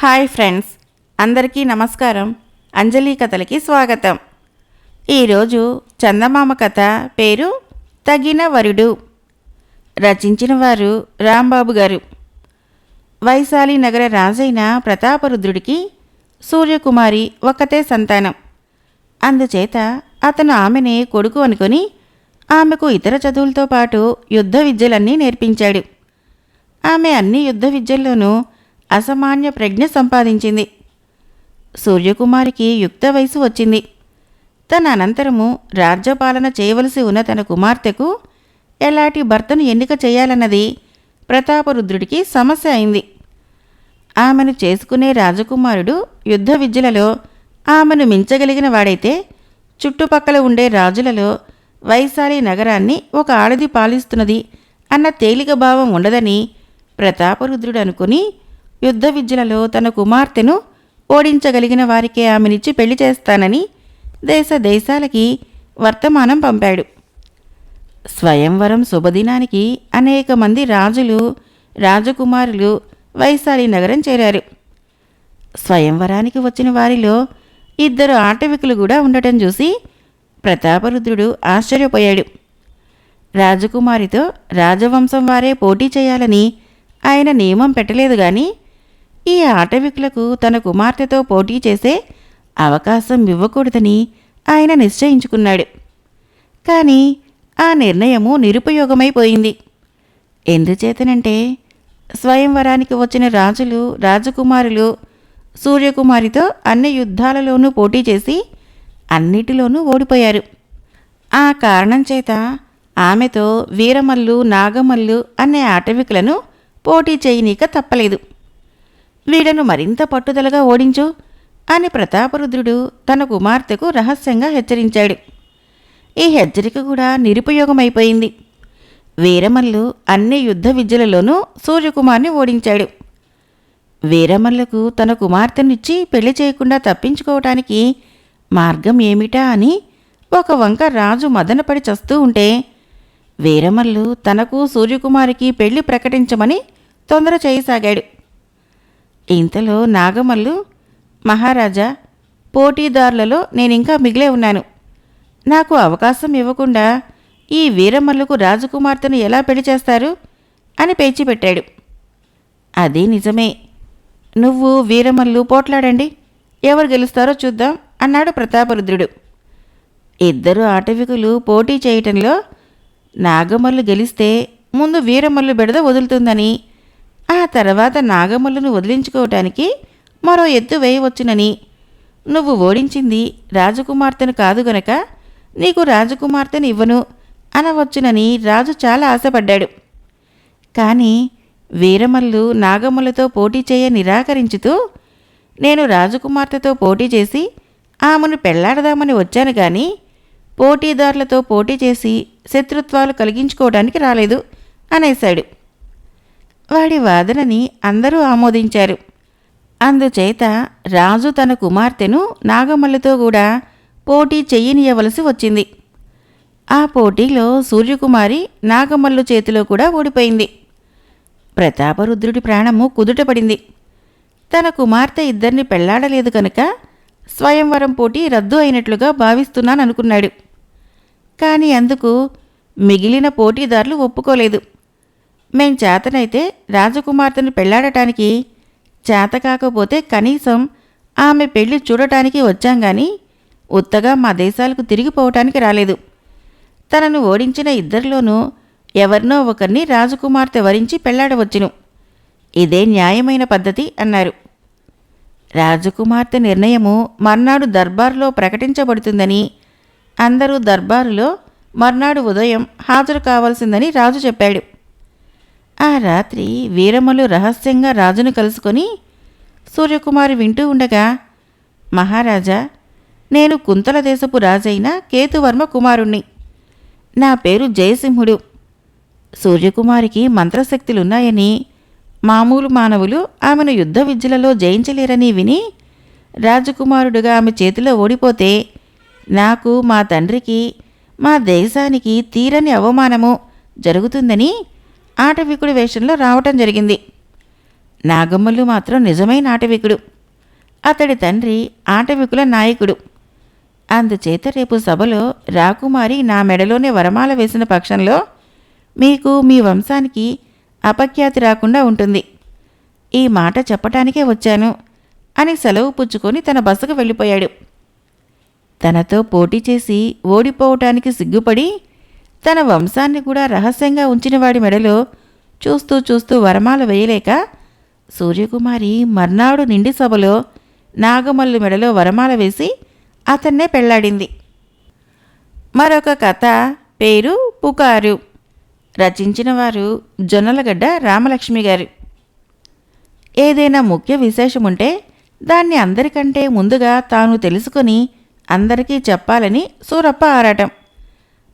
Hi friends, అందరికీ నమస్కారం. అంజలి కథలకి స్వాగతం. ఈరోజు చందమామ కథ పేరు తగిన వరుడు. రచించిన వారు రాంబాబు గారు. వైశాలి నగర రాజైన ప్రతాపరుద్రుడికి సూర్యకుమారి ఒక్కతే సంతానం. అందుచేత అతను ఆమెనే కొడుకు అనుకొని ఆమెకు ఇతర చదువులతో పాటు యుద్ధ విద్యలన్నీ నేర్పించాడు. ఆమె అన్ని యుద్ధ విద్యల్లోనూ అసామాన్య ప్రజ్ఞ సంపాదించింది. సూర్యకుమారికి యుక్త వయసు వచ్చింది. తన అనంతరము రాజ్యపాలన చేయవలసి ఉన్న తన కుమార్తెకు ఎలాంటి భర్తను ఎన్నిక చేయాలన్నది ప్రతాపరుద్రుడికి సమస్య అయింది. ఆమెను చేసుకునే రాజకుమారుడు యుద్ధ విద్యలలో ఆమెను మించగలిగిన వాడైతే చుట్టుపక్కల ఉండే రాజులలో వైశాలి నగరాన్ని ఒక ఆడది పాలిస్తున్నది అన్న తేలిక భావం ఉండదని ప్రతాపరుద్రుడు అనుకుని యుద్ధ విద్యలలో తన కుమార్తెను ఓడించగలిగిన వారికే ఆమెనిచ్చి పెళ్లి చేస్తానని దేశ దేశాలకి వర్తమానం పంపాడు. స్వయంవరం శుభదినానికి అనేక మంది రాజులు రాజకుమారులు వైశాలి నగరం చేరారు. స్వయంవరానికి వచ్చిన వారిలో 2 ఆటవికులు కూడా ఉండటం చూసి ప్రతాపరుద్రుడు ఆశ్చర్యపోయాడు. రాజకుమారితో రాజవంశం వారే పోటీ చేయాలని ఆయన నియమం పెట్టలేదు గాని ఈ ఆటవికులకు తన కుమార్తెతో పోటీ చేసే అవకాశం ఇవ్వకూడదని ఆయన నిశ్చయించుకున్నాడు. కానీ ఆ నిర్ణయము నిరుపయోగమైపోయింది. ఎందుచేతనంటే స్వయంవరానికి వచ్చిన రాజులు రాజకుమారులు సూర్యకుమారితో అన్ని యుద్ధాలలోనూ పోటీ చేసి అన్నిటిలోనూ ఓడిపోయారు. ఆ కారణం చేత ఆమెతో వీరమల్లు నాగమల్లు అనే ఆటవికులను పోటీ చేయనీక తప్పలేదు. వీడను మరింత పట్టుదలగా ఓడించు అని ప్రతాపరుద్రుడు తన కుమార్తెకు రహస్యంగా హెచ్చరించాడు. ఈ హెచ్చరిక కూడా నిరుపయోగమైపోయింది. వీరమల్లు అన్ని యుద్ధ విద్యలలోనూ సూర్యకుమార్ని ఓడించాడు. వీరమల్లుకు తన కుమార్తెనిచ్చి పెళ్లి చేయకుండా తప్పించుకోవటానికి మార్గం ఏమిటా అని ఒక వంక రాజు మదనపడి చస్తూ ఉంటే వీరమల్లు తనకు సూర్యకుమారికి పెళ్లి ప్రకటించమని తొందర చేయసాగాడు. ఇంతలో నాగమల్లు, మహారాజా, పోటీదారులలో నేనింకా మిగిలే ఉన్నాను. నాకు అవకాశం ఇవ్వకుండా ఈ వీరమల్లుకు రాజకుమార్తెను ఎలా పెళ్లి చేస్తారు అని పేచిపెట్టాడు. అది నిజమే. నువ్వు వీరమల్లు పోట్లాడండి, ఎవరు గెలుస్తారో చూద్దాం అన్నాడు ప్రతాపరుద్రుడు. 2 ఆటవికులు పోటీ చేయటంలో నాగమల్లు గెలిస్తే ముందు వీరమల్లు బెడద వదులుతుందని, ఆ తర్వాత నాగమల్లును వదిలించుకోవటానికి మరో ఎత్తు వేయవచ్చునని, నువ్వు ఓడించింది రాజకుమార్తెను కాదు గనక నీకు రాజకుమార్తెను ఇవ్వను అనవచ్చునని రాజు చాలా ఆశపడ్డాడు. కానీ వీరమల్లు నాగమల్లుతో పోటీ చేయ నిరాకరించుతూ, నేను రాజకుమార్తెతో పోటీ చేసి ఆమెను పెళ్లాడదామని వచ్చాను గాని పోటీదారులతో పోటీ చేసి శత్రుత్వాలు కలిగించుకోవడానికి రాలేదు అనేశాడు. వాడి వాదనని అందరూ ఆమోదించారు. అందుచేత రాజు తన కుమార్తెను నాగమల్లితో కూడా పోటీ చెయ్యనీయవలసి వచ్చింది. ఆ పోటీలో సూర్యకుమారి నాగమల్లు చేతిలో కూడా ఓడిపోయింది. ప్రతాపరుద్రుడి ప్రాణము కుదుటపడింది. తన కుమార్తె 2 పెళ్లాడలేదు కనుక స్వయంవరం పోటీ రద్దు అయినట్లుగా భావిస్తున్నాననుకున్నాడు. కానీ అందుకు మిగిలిన పోటీదారులు ఒప్పుకోలేదు. మేం చేతనైతే రాజకుమార్తెను పెళ్లాడటానికి, చేత కాకపోతే కనీసం ఆమె పెళ్లి చూడటానికి వచ్చాం గాని ఉత్తగా మా దేశాలకు తిరిగిపోవటానికి రాలేదు. తనను ఓడించిన 2లోనూ ఎవరినో ఒకరిని రాజకుమార్తె వరించి పెళ్లాడవచ్చును. ఇదే న్యాయమైన పద్ధతి అన్నారు. రాజకుమార్తె నిర్ణయము మర్నాడు దర్బారులో ప్రకటించబడుతుందని, అందరూ దర్బారులో మర్నాడు ఉదయం హాజరు కావాల్సిందని రాజు చెప్పాడు. ఆ రాత్రి వీరమల్లు రహస్యంగా రాజును కలుసుకొని సూర్యకుమారి వింటూ ఉండగా, మహారాజా, నేను కుంతల దేశపు రాజైన కేతువర్మ కుమారుణ్ణి. నా పేరు జయసింహుడు. సూర్యకుమారికి మంత్రశక్తులున్నాయని, మామూలు మానవులు ఆమెను యుద్ధ విద్యలలో జయించలేరని విని రాజకుమారుడుగా ఆమె చేతిలో ఓడిపోతే నాకు, మా తండ్రికి, మా దేశానికి తీరని అవమానము జరుగుతుందని ఆటవికుడి వేషంలో రావటం జరిగింది. నాగమ్మలు మాత్రం నిజమైన ఆటవికుడు. అతడి తండ్రి ఆటవికుల నాయకుడు. అందుచేత రేపు సభలో రాకుమారి నా మెడలోనే వరమాల వేసిన పక్షంలో మీకు మీ వంశానికి అపఖ్యాతి రాకుండా ఉంటుంది. ఈ మాట చెప్పటానికే వచ్చాను అని సెలవు పుచ్చుకొని తన బసకు వెళ్ళిపోయాడు. తనతో పోటీ చేసి ఓడిపోవటానికి సిగ్గుపడి తన వంశాన్ని కూడా రహస్యంగా ఉంచినవాడి మెడలో చూస్తూ చూస్తూ వరమాల వేయలేక సూర్యకుమారి మర్నాడు నిండి సభలో నాగమల్లు మెడలో వరమాల వేసి అతన్నే పెళ్లాడింది. మరొక కథ పేరు పుకారు. రచించిన వారు జొన్నలగడ్డ రామలక్ష్మి గారు. ఏదైనా ముఖ్య విశేషముంటే దాన్ని అందరికంటే ముందుగా తాను తెలుసుకొని అందరికీ చెప్పాలని సూరప్ప ఆరాటం.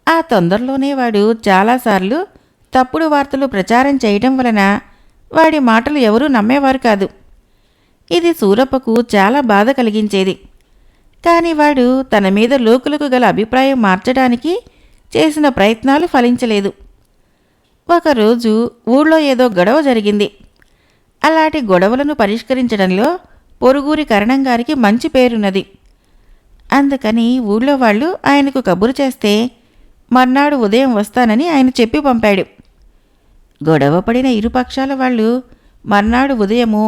ఆ తొందరలోనే వాడు చాలాసార్లు తప్పుడు వార్తలు ప్రచారం చేయటం వలన వాడి మాటలు ఎవరూ నమ్మేవారు కాదు. ఇది సూరప్పకు చాలా బాధ కలిగించేది. కాని వాడు తన మీద లోకులకు గల అభిప్రాయం మార్చడానికి చేసిన ప్రయత్నాలు ఫలించలేదు. ఒకరోజు ఊళ్ళో ఏదో గొడవ జరిగింది. అలాంటి గొడవలను పరిష్కరించడంలో పొరుగురి కరణంగారికి మంచి పేరున్నది. అందుకని ఊళ్ళో వాళ్ళు ఆయనకు కబురు చేస్తే మర్నాడు ఉదయం వస్తానని ఆయన చెప్పి పంపాడు. గొడవ పడిన ఇరుపక్షాల వాళ్ళు మర్నాడు ఉదయము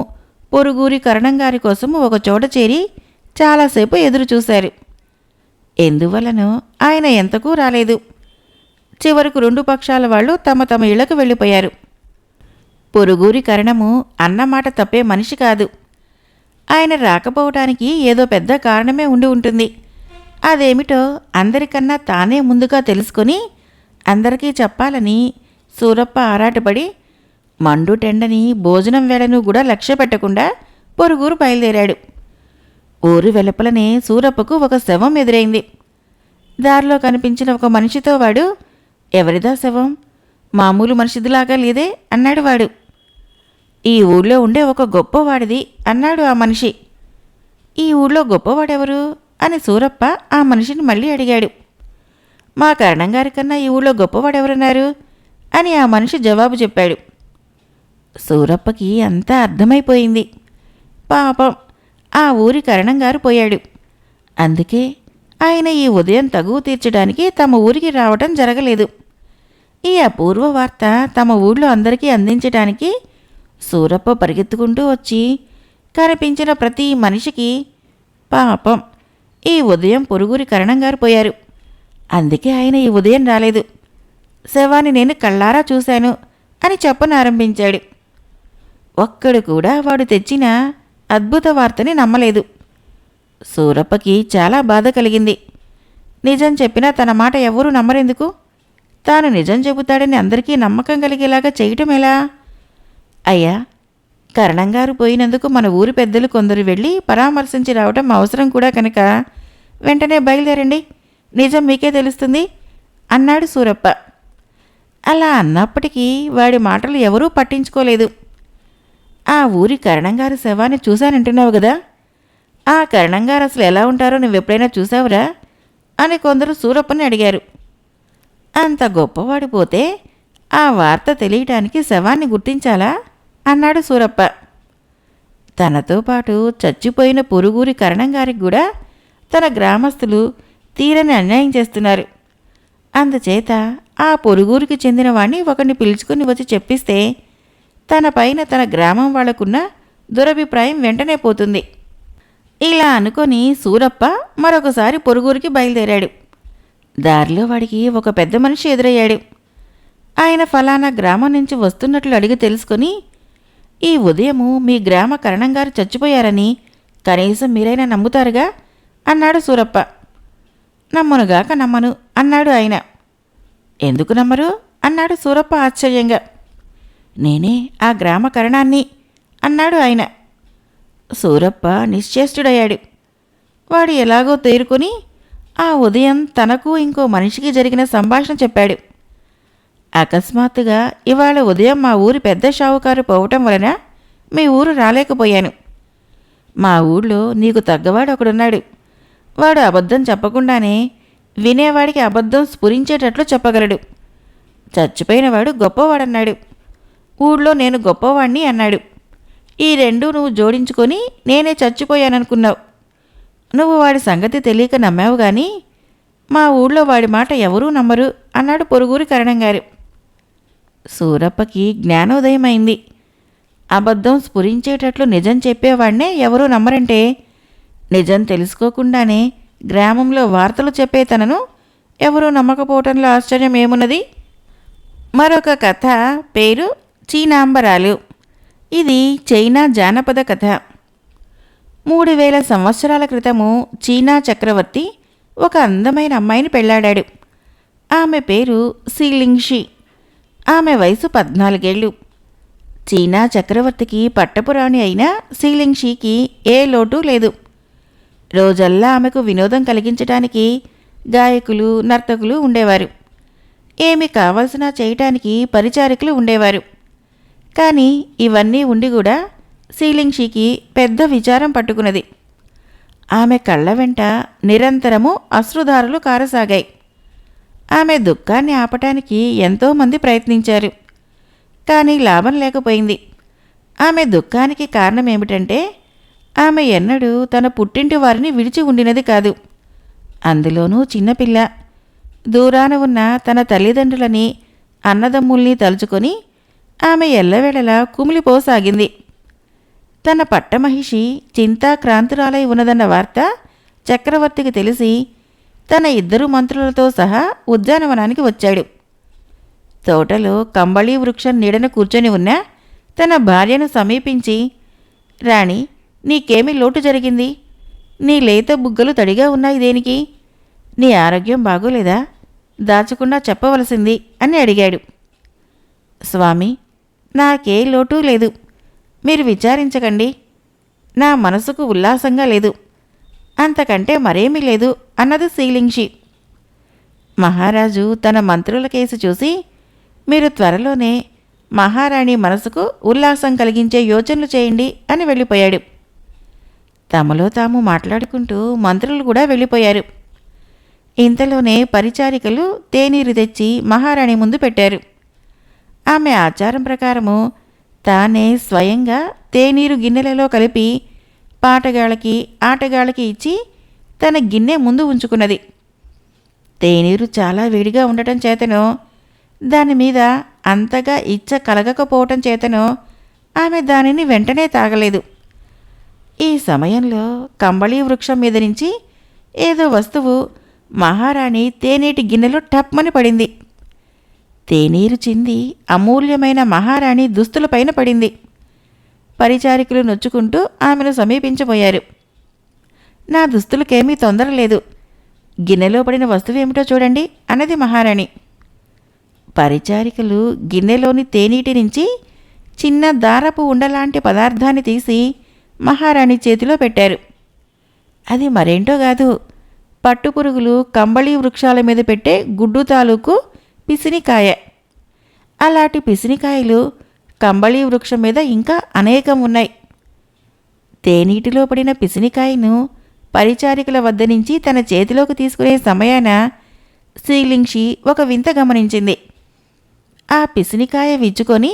పొరుగురి కరణంగారి కోసం ఒక చోట చేరి చాలాసేపు ఎదురుచూశారు. ఎందువలనో ఆయన ఎంతకూ రాలేదు. చివరకు రెండు పక్షాల వాళ్ళు తమ తమ ఇళ్లకు వెళ్ళిపోయారు. పొరుగురి కరణము అన్నమాట తప్పే మనిషి కాదు. ఆయన రాకపోవటానికి ఏదో పెద్ద కారణమే ఉండి ఉంటుంది. అదేమిటో అందరికన్నా తానే ముందుగా తెలుసుకొని అందరికీ చెప్పాలని సూరప్ప ఆరాటపడి మండుటెండని భోజనం వేళను కూడా లక్ష్య పెట్టకుండా పొరుగురు బయలుదేరాడు. ఊరు వెలుపలనే సూరప్పకు ఒక శవం ఎదురైంది. దారిలో కనిపించిన ఒక మనిషితో వాడు, ఎవరిదా శవం? మామూలు మనిషిదిలాగా లేదే అన్నాడు వాడు. ఈ ఊళ్ళో ఉండే ఒక గొప్పవాడిది అన్నాడు ఆ మనిషి. ఈ ఊళ్ళో గొప్పవాడెవరు అని సూరప్ప ఆ మనిషిని మళ్ళీ అడిగాడు. మా కరణంగారి కన్నా ఈ ఊళ్ళో గొప్పవాడెవరన్నారు అని ఆ మనిషి జవాబు చెప్పాడు. సూరప్పకి అంతా అర్థమైపోయింది. పాపం ఆ ఊరి కరణంగారు పోయాడు. అందుకే ఆయన ఈ ఉదయం తగువ తీర్చడానికి తమ ఊరికి రావటం జరగలేదు. ఈ అపూర్వ వార్త తమ ఊళ్ళో అందరికీ అందించడానికి సూరప్ప పరిగెత్తుకుంటూ వచ్చి కనిపించిన ప్రతి మనిషికి, పాపం ఈ ఉదయం పొరుగురి కరణంగారు పోయారు, అందుకే ఆయన ఈ ఉదయం రాలేదు, శవాన్ని నేను కళ్ళారా చూశాను అని చెప్పనారంభించాడు. ఒక్కడు కూడా వాడు తెచ్చిన అద్భుత వార్తని నమ్మలేదు. సూరప్పకి చాలా బాధ కలిగింది. నిజం చెప్పినా తన మాట ఎవరూ నమ్మరెందుకు? తాను నిజం చెబుతాడని అందరికీ నమ్మకం కలిగేలాగా చేయటం ఎలా? అయ్యా, కరణంగారు పోయినందుకు మన ఊరి పెద్దలు కొందరు వెళ్ళి పరామర్శించి రావటం అవసరం కూడా కనుక వెంటనే బయలుదేరండి, నిజం మీకే తెలుస్తుంది అన్నాడు సూరప్ప. అలా అన్నప్పటికీ వాడి మాటలు ఎవరూ పట్టించుకోలేదు. ఆ ఊరి కరణంగారి శవాన్ని చూశానంటున్నావు కదా, ఆ కరణంగారు అసలు ఎలా ఉంటారో నువ్వెప్పుడైనా చూసావురా అని కొందరు సూరప్పని అడిగారు. అంత గొప్పవాడు పోతే ఆ వార్త తెలియటానికి శవాన్ని గుర్తించాలా అన్నాడు సూరప్ప. తనతో పాటు చచ్చిపోయిన పొరుగురి కరణంగారికి కూడా తన గ్రామస్తులు తీరని అన్యాయం చేస్తున్నారు. అందుచేత ఆ పొరుగురికి చెందిన వాణ్ణి ఒకరిని పిలుచుకుని వచ్చి చెప్పిస్తే తన పైన తన గ్రామం వాళ్లకున్న దురభిప్రాయం వెంటనే పోతుంది. ఇలా అనుకొని సూరప్ప మరొకసారి పొరుగురికి బయలుదేరాడు. దారిలో వాడికి ఒక పెద్ద మనిషి ఎదురయ్యాడు. ఆయన ఫలానా గ్రామం నుంచి వస్తున్నట్లు అడిగి తెలుసుకొని, ఈ ఉదయము మీ గ్రామ కరణంగారు చచ్చిపోయారని కనీసం మీరైనా నమ్ముతారుగా అన్నాడు సూరప్ప. నమ్మనుగాక నమ్మను అన్నాడు ఆయన. ఎందుకు నమ్మరు అన్నాడు సూరప్ప ఆశ్చర్యంగా. నేనే ఆ గ్రామ కరణాన్ని అన్నాడు ఆయన. సూరప్ప నిశ్చేష్టుడయ్యాడు. వాడు ఎలాగో తేరుకొని ఆ ఉదయం తనకు ఇంకో మనిషికి జరిగిన సంభాషణ చెప్పాడు. అకస్మాత్తుగా ఇవాళ ఉదయం మా ఊరి పెద్ద షావుకారు పోవటం వలన మీ ఊరు రాలేకపోయాను. మా ఊళ్ళో నీకు తగ్గవాడు ఒకడున్నాడు. వాడు అబద్ధం చెప్పకుండానే వినేవాడికి అబద్ధం స్ఫురించేటట్లు చెప్పగలడు. చచ్చిపోయినవాడు గొప్పవాడన్నాడు. ఊళ్ళో నేను గొప్పవాణ్ణి అన్నాడు. ఈ రెండూ నువ్వు జోడించుకొని నేనే చచ్చిపోయాననుకున్నావు. నువ్వు వాడి సంగతి తెలియక నమ్మావు గాని మా ఊళ్ళో వాడి మాట ఎవరూ నమ్మరు అన్నాడు పొరుగురి కరణంగారు. సూరప్పకి జ్ఞానోదయమైంది. అబద్ధం స్ఫురించేటట్లు నిజం చెప్పేవాడినే ఎవరూ నమ్మరంటే నిజం తెలుసుకోకుండానే గ్రామంలో వార్తలు చెప్పే తనను ఎవరూ నమ్మకపోవటంలో ఆశ్చర్యం ఏమున్నది? మరొక కథ పేరు చీనాంబరాలు. ఇది చైనా జానపద కథ. 3000 సంవత్సరాల క్రితము చీనా చక్రవర్తి ఒక అందమైన అమ్మాయిని పెళ్లాడాడు. ఆమె పేరు సీలింగ్షి. ఆమె వయసు 14 ఏళ్ళు. చీనా చక్రవర్తికి పట్టపురాణి అయిన సీలింగ్షీకి ఏ లోటు లేదు. రోజల్లా ఆమెకు వినోదం కలిగించటానికి గాయకులు, నర్తకులు ఉండేవారు. ఏమి కావలసినా చేయటానికి పరిచారికులు ఉండేవారు. కానీ ఇవన్నీ ఉండి కూడా సీలింగ్షీకి పెద్ద విచారం పట్టుకున్నది. ఆమె కళ్ళ వెంట నిరంతరము అశ్రుధారలు కారసాగాయి. ఆమె దుఃఖాన్ని ఆపటానికి ఎంతోమంది ప్రయత్నించారు. కానీ లాభం లేకపోయింది. ఆమె దుఃఖానికి కారణమేమిటంటే ఆమె ఎన్నడూ తన పుట్టింటి వారిని విడిచి ఉండినది కాదు. అందులోనూ చిన్నపిల్ల. దూరాన ఉన్న తన తల్లిదండ్రులని, అన్నదమ్ముల్ని తలుచుకొని ఆమె ఎల్లవేళలా కుమిలిపోసాగింది. తన పట్టమహిషి చింతాక్రాంతురాలై ఉన్నదన్న వార్త చక్రవర్తికి తెలిసి తన 2 మంత్రులతో సహా ఉద్యానవనానికి వచ్చాడు. తోటలో కంబళీ వృక్షం నీడన కూర్చొని ఉన్న తన భార్యను సమీపించి, రాణి, నీకేమి లోటు జరిగింది? నీ లేత బుగ్గలు తడిగా ఉన్నాయి దేనికి? నీ ఆరోగ్యం బాగోలేదా? దాచకుండా చెప్పవలసింది అని అడిగాడు. స్వామి, నాకే లోటు లేదు. మీరు విచారించకండి. నా మనసుకు ఉల్లాసంగా లేదు. అంతకంటే మరేమీ లేదు అన్నది సీలింగ్షి. మహారాజు తన మంత్రుల కేసు చూసి, మీరు త్వరలోనే మహారాణి మనసుకు ఉల్లాసం కలిగించే యోచనలు చేయండి అని వెళ్ళిపోయాడు. తమలో తాము మాట్లాడుకుంటూ మంత్రులు కూడా వెళ్ళిపోయారు. ఇంతలోనే పరిచారికలు తేనీరు తెచ్చి మహారాణి ముందు పెట్టారు. ఆమె ఆచారం ప్రకారము తానే స్వయంగా తేనీరు గిన్నెలలో కలిపి పాటగాళ్ళకి, ఆటగాళ్ళకి ఇచ్చి తన గిన్నె ముందు ఉంచుకున్నది. తేనీరు చాలా వేడిగా ఉండటం చేతనో, దానిమీద అంతగా ఇచ్చ కలగకపోవటం చేతనో ఆమె దానిని వెంటనే తాగలేదు. ఈ సమయంలో కంబళీ వృక్షం మీద నుంచి ఏదో వస్తువు మహారాణి తేనీటి గిన్నెలో టప్మని పడింది. తేనీరు చింది అమూల్యమైన మహారాణి దుస్తులపైన పడింది. పరిచారికులు నొచ్చుకుంటూ ఆమెను సమీపించబోయారు. నా దుస్తులకేమీ తొందర లేదు. గిన్నెలో పడిన వస్తువేమిటో చూడండి అన్నది మహారాణి. పరిచారికలు గిన్నెలోని తేనీటి నుంచి చిన్న దారపు ఉండలాంటి పదార్థాన్ని తీసి మహారాణి చేతిలో పెట్టారు. అది మరేంటో కాదు, పట్టుపురుగులు కంబళీ వృక్షాల మీద పెట్టే గుడ్డు తాలూకు పిసినికాయ. అలాంటి పిసినికాయలు కంబళీ వృక్షం మీద ఇంకా అనేకం ఉన్నాయి. తేనీటిలో పడిన పిసినికాయను పరిచారికల వద్ద నుంచి తన చేతిలోకి తీసుకునే సమయాన సీలింగ్షి ఒక వింత గమనించింది. ఆ పిసినికాయ విచ్చుకొని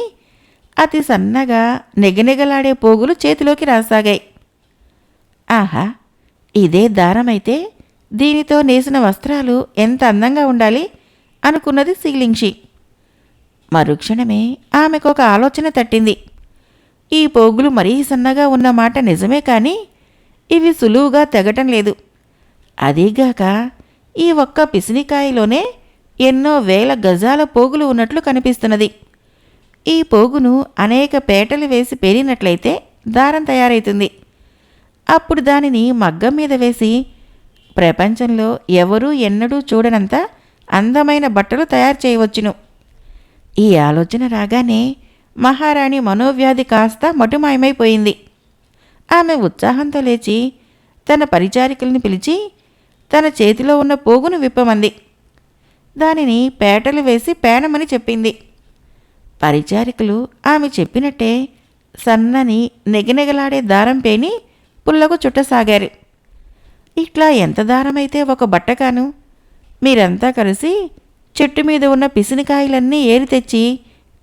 అతి సన్నగా నెగనెగలాడే పోగులు చేతిలోకి రాసాగాయి. ఆహా, ఇదే దారమైతే దీనితో నేసిన వస్త్రాలు ఎంత అందంగా ఉండాలి అనుకున్నది సీలింగ్షి. మరుక్షణమే ఆమెకు ఒక ఆలోచన తట్టింది. ఈ పోగులు మరీ సన్నగా ఉన్నమాట నిజమే, కానీ ఇవి సులువుగా తెగటం లేదు. అదీగాక ఈ ఒక్క పిసినికాయలోనే ఎన్నో వేల గజాల పోగులు ఉన్నట్లు కనిపిస్తున్నది. ఈ పోగును అనేక పేటలు వేసి పేరినట్లయితే దారం తయారైతుంది. అప్పుడు దానిని మగ్గం మీద వేసి ప్రపంచంలో ఎవరూ ఎన్నడూ చూడనంత అందమైన బట్టలు తయారు చేయవచ్చును. ఈ ఆలోచన రాగానే మహారాణి మనోవ్యాధి కాస్త మటుమాయమైపోయింది. ఆమె ఉత్సాహంతో లేచి తన పరిచారికల్ని పిలిచి తన చేతిలో ఉన్న పోగును విప్పమంది. దానిని పేటలు వేసి పేనమని చెప్పింది. పరిచారికలు ఆమె చెప్పినట్టే సన్నని నెగనెగలాడే దారం పేని పుల్లకు చుట్టసాగారు. ఇట్లా ఎంత దారమైతే ఒక బట్టకాను? మీరంతా కలిసి చెట్టు మీద ఉన్న పిసినికాయలన్నీ ఏరి తెచ్చి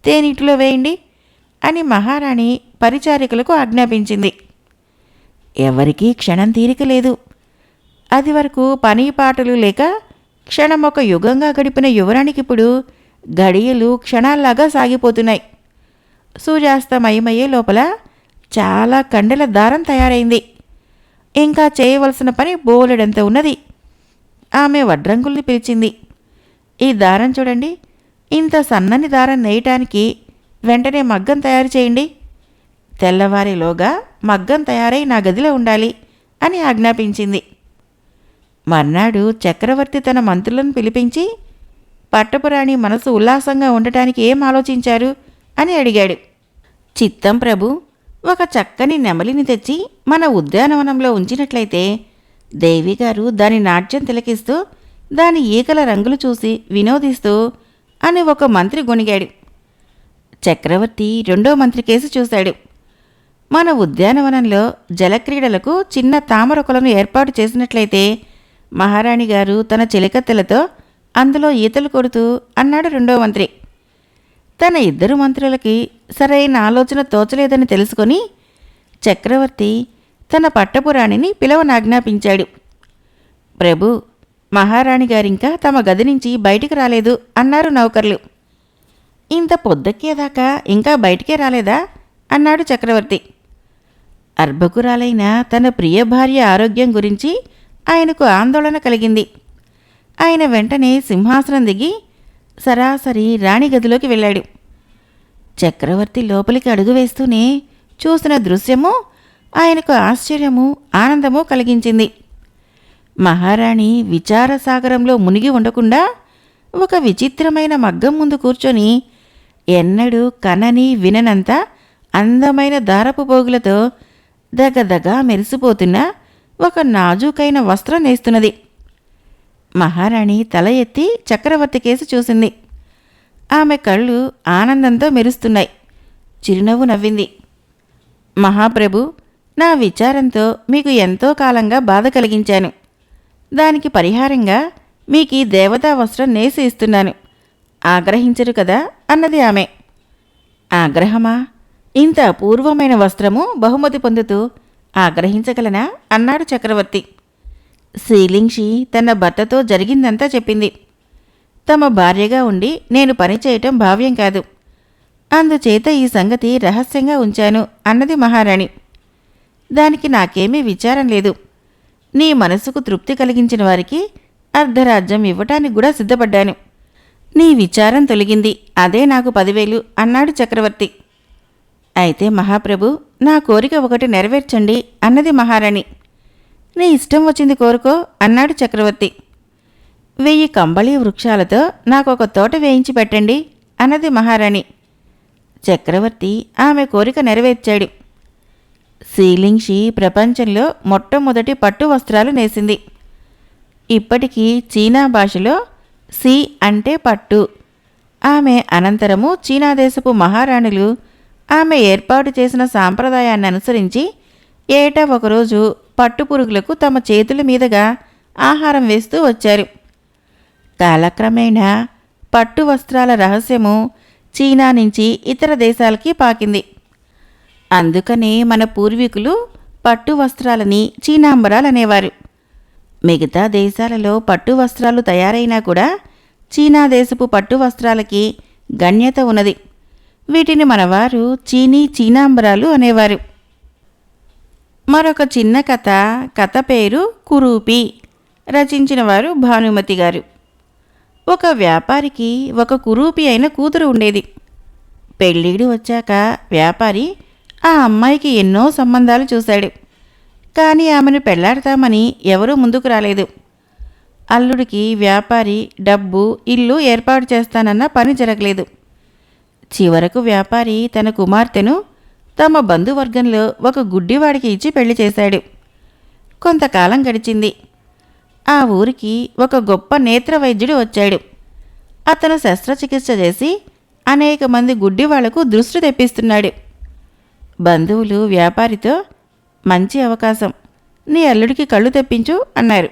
తేనీటిలో వేయండి అని మహారాణి పరిచారికులకు ఆజ్ఞాపించింది. ఎవరికీ క్షణం తీరిక లేదు. అది వరకు పని పాటలు లేక క్షణం ఒక యుగంగా గడిపిన యువరానికిప్పుడు గడియలు క్షణాల్లాగా సాగిపోతున్నాయి. సూర్యాస్తమయమయ్యే లోపల చాలా కండెల దారం తయారైంది. ఇంకా చేయవలసిన పని బోలెడంత ఉన్నది. ఆమె వడ్రంగుల్ని పిలిచింది. ఈ దారం చూడండి, ఇంత సన్నని దారం నేయటానికి వెంటనే మగ్గం తయారు చేయండి. తెల్లవారిలోగా మగ్గం తయారై నా గదిలో ఉండాలి అని ఆజ్ఞాపించింది. మర్నాడు చక్రవర్తి తన మంత్రులను పిలిపించి పట్టపురాణి మనసు ఉల్లాసంగా ఉండటానికి ఏం ఆలోచించారు అని అడిగాడు. చిత్తం ప్రభు, ఒక చక్కని నెమలిని తెచ్చి మన ఉద్యానవనంలో ఉంచినట్లయితే దేవిగారు దాని నాట్యం తిలకిస్తూ దాని ఈకల రంగులు చూసి వినోదిస్తూ అని ఒక మంత్రి గొణిగాడు. చక్రవర్తి రెండో మంత్రి కేసు చూశాడు. మన ఉద్యానవనంలో జలక్రీడలకు చిన్న తామరకొలను ఏర్పాటు చేసినట్లయితే మహారాణి గారు తన చిలకత్తెలతో అందులో ఈతలు కొడుతూ అన్నాడు రెండో మంత్రి. తన ఇద్దరు మంత్రులకి సరైన ఆలోచన తోచలేదని తెలుసుకొని చక్రవర్తి తన పట్టపురాణిని పిలవనాజ్ఞాపించాడు. ప్రభు, మహారాణి గారింకా తమ గది నుంచి బయటికి రాలేదు అన్నారు నౌకర్లు. ఇంత పొద్దెక్కేదాకా ఇంకా బయటికే రాలేదా అన్నాడు చక్రవర్తి. అర్భకురాలైన తన ప్రియ భార్య ఆరోగ్యం గురించి ఆయనకు ఆందోళన కలిగింది. ఆయన వెంటనే సింహాసనం దిగి సరాసరి రాణి గదిలోకి వెళ్ళాడు. చక్రవర్తి లోపలికి అడుగు వేస్తూనే చూసిన దృశ్యము ఆయనకు ఆశ్చర్యము, ఆనందము కలిగించింది. మహారాణి విచారసాగరంలో మునిగి ఉండకుండా ఒక విచిత్రమైన మగ్గం ముందు కూర్చొని ఎన్నడూ కనని విననంత అందమైన దారపు పోగులతో దగదగా మెరిసిపోతున్న ఒక నాజూకైన వస్త్రం నేస్తున్నది. మహారాణి తల ఎత్తి చక్రవర్తి కేసి చూసింది. ఆమె కళ్ళు ఆనందంతో మెరుస్తున్నాయి. చిరునవ్వు నవ్వింది. మహాప్రభు, నా విచారంతో మీకు ఎంతో కాలంగా బాధ కలిగించాను. దానికి పరిహారంగా మీకీ దేవతా వస్త్రం నేసి ఇస్తున్నాను. ఆగ్రహించరు కదా అన్నది ఆమె. ఆగ్రహమా? ఇంత అపూర్వమైన వస్త్రము బహుమతి పొందుతూ ఆగ్రహించగలనా అన్నాడు చక్రవర్తి. శ్రీలింషి తన భర్తతో జరిగిందంతా చెప్పింది. తమ భార్యగా ఉండి నేను పనిచేయటం భావ్యం కాదు. అందుచేత ఈ సంగతి రహస్యంగా ఉంచాను అన్నది మహారాణి. దానికి నాకేమీ విచారం లేదు. నీ మనసుకు తృప్తి కలిగించిన వారికి అర్ధరాజ్యం ఇవ్వటానికి కూడా సిద్ధపడ్డాను. నీ విచారం తొలగింది, అదే నాకు 10,000 అన్నాడు చక్రవర్తి. అయితే మహాప్రభు, నా కోరిక ఒకటి నెరవేర్చండి అన్నది మహారాణి. నీ ఇష్టం వచ్చింది కోరుకో అన్నాడు చక్రవర్తి. 1000 కంబళీ వృక్షాలతో నాకొక తోట వేయించి పెట్టండి అన్నది మహారాణి. చక్రవర్తి ఆమె కోరిక నెరవేర్చాడు. శ్రీలింషి ప్రపంచంలో మొట్టమొదటి పట్టు వస్త్రాలు నేసింది. ఇప్పటికీ చీనా భాషలో సి అంటే పట్టు. ఆమె అనంతరము చీనా దేశపు మహారాణులు ఆమె ఏర్పాటు చేసిన సాంప్రదాయాన్ని అనుసరించి ఏటా ఒకరోజు పట్టుపురుగులకు తమ చేతుల మీదుగా ఆహారం వేస్తూ వచ్చారు. కాలక్రమేణా పట్టు వస్త్రాల రహస్యము చీనా నుంచి ఇతర దేశాలకి పాకింది. అందుకనే మన పూర్వీకులు పట్టు వస్త్రాలని చీనాంబరాలనేవారు. మిగతా దేశాలలో పట్టు వస్త్రాలు తయారైనా కూడా చీనా దేశపు పట్టు వస్త్రాలకి గణ్యత ఉన్నది. వీటిని మనవారు చీనాంబరాలు అనేవారు. మరొక చిన్న కథ పేరు కురూపి. రచించిన వారు భానుమతి గారు. ఒక వ్యాపారికి ఒక కురూపి అయిన కూతురు ఉండేది. పెళ్ళిడు వచ్చాక వ్యాపారి ఆ అమ్మాయికి ఎన్నో సంబంధాలు చూశాడు. కానీ ఆమెను పెళ్లాడతామని ఎవరూ ముందుకు రాలేదు. అల్లుడికి వ్యాపారి డబ్బు, ఇల్లు ఏర్పాటు చేస్తానన్న పని జరగలేదు. చివరకు వ్యాపారి తన కుమార్తెను తమ బంధువర్గంలో ఒక గుడ్డివాడికి ఇచ్చి పెళ్లి చేశాడు. కొంతకాలం గడిచింది. ఆ ఊరికి ఒక గొప్ప నేత్ర వైద్యుడు వచ్చాడు. అతను శస్త్రచికిత్స చేసి అనేక మంది గుడ్డివాళ్లకు దృష్టి తెప్పిస్తున్నాడు. బంధువులు వ్యాపారితో, మంచి అవకాశం, నీ అల్లుడికి కళ్ళు తెప్పించు అన్నారు.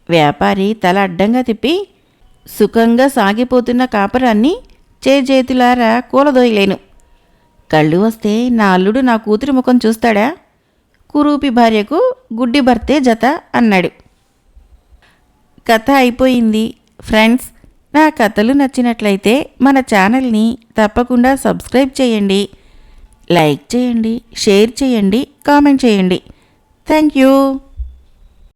వ్యాపారి తల అడ్డంగా తిప్పి, సుఖంగా సాగిపోతున్న కాపురాన్ని చేజేతులారా కూలదోయలేను. కళ్ళు వస్తే నా అల్లుడు నా కూతురి ముఖం చూస్తాడా? కురూపి భార్యకు గుడ్డి భర్తే జత అన్నాడు. కథ అయిపోయింది. ఫ్రెండ్స్, నా కథలు నచ్చినట్లయితే మన ఛానల్ని తప్పకుండా సబ్స్క్రైబ్ చేయండి, లైక్ చేయండి, షేర్ చేయండి, కామెంట్ చేయండి. Thank you.